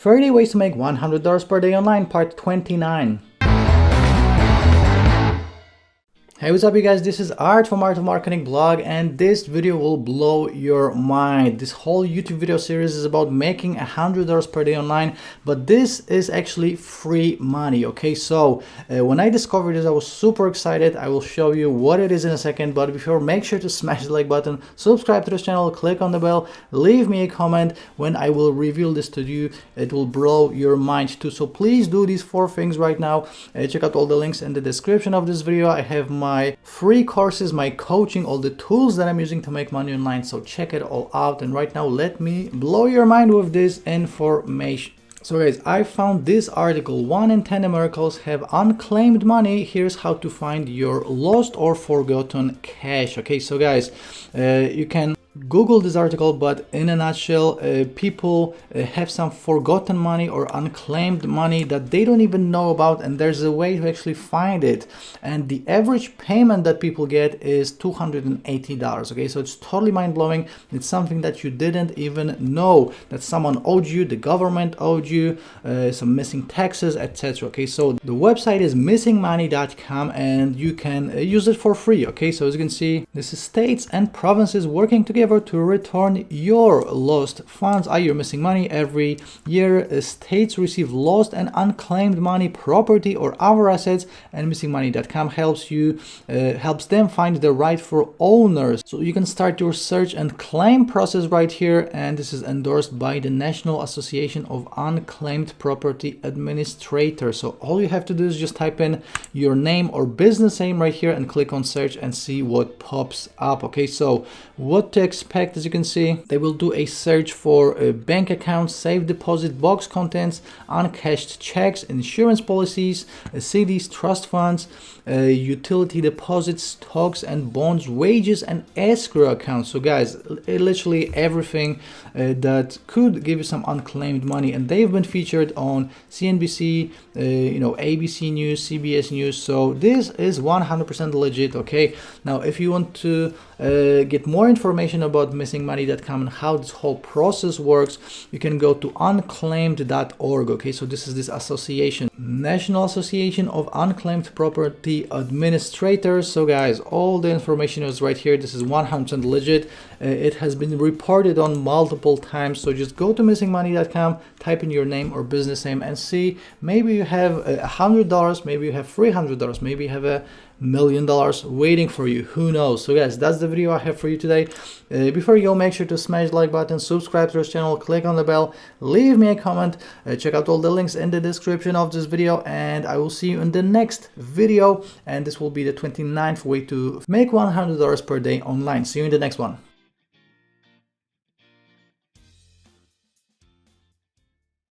30 ways to make $100 per day online, part 29. Hey, what's up you guys, this is Art from Art of Marketing blog, and this video will blow your mind. This whole YouTube video series is about making $100 per day online, but this is actually free money. Okay, so when I discovered this, I was super excited. I will show you what it is in a second, but before, make sure to smash the like button, subscribe to this channel, click on the bell, leave me a comment. When I will reveal this to you, it will blow your mind too. So please do these 4 things right now. Check out all the links in the description of this video. I have my free courses, my coaching, all the tools that I'm using to make money online, so check it all out. And right now, let me blow your mind with this information. So guys, I found this article: 1 in 10 Americans have unclaimed money. Here's how to find your lost or forgotten cash. Okay, so guys, you can Google this article, but in a nutshell, people have some forgotten money or unclaimed money that they don't even know about, and there's a way to actually find it. And the average payment that people get is $280. Okay, so it's totally mind-blowing. It's something that you didn't even know that someone owed you, the government owed you, some missing taxes, etc. Okay, so the website is missingmoney.com, and you can use it for free. Okay, so as you can see, this is states and provinces working together to return your lost funds, i.e. missing money. Every year, states receive lost and unclaimed money, property, or other assets, and missingmoney.com helps them find the rightful owners. So you can start your search and claim process right here, and this is endorsed by the National Association of Unclaimed Property Administrators. So all you have to do is just type in your name or business name right here and click on search and see what pops up. Okay, so what to expect? As you can see, they will do a search for bank accounts, safe deposit box contents, uncashed checks, insurance policies, CDs, trust funds, utility deposits, stocks and bonds, wages, and escrow accounts. So guys, literally everything that could give you some unclaimed money, and they've been featured on CNBC, ABC News, CBS News. So this is 100% legit. Okay, now if you want to get more information about missingmoney.com and how this whole process works, you can go to unclaimed.org. Okay, so this is this association, National Association of Unclaimed Property Administrators. So guys, all the information is right here. This is 100% legit. It has been reported on multiple times. So just go to missingmoney.com, type in your name or business name, and see, maybe you have $100, maybe you have $300, maybe you have $1 million waiting for you. Who knows? So guys, that's the video I have for you today. Before you go, make sure to smash the like button, subscribe to this channel, click on the bell, leave me a comment, check out all the links in the description of this video, and I will see you in the next video. And this will be the 29th way to make $100 per day online. See you in the next one.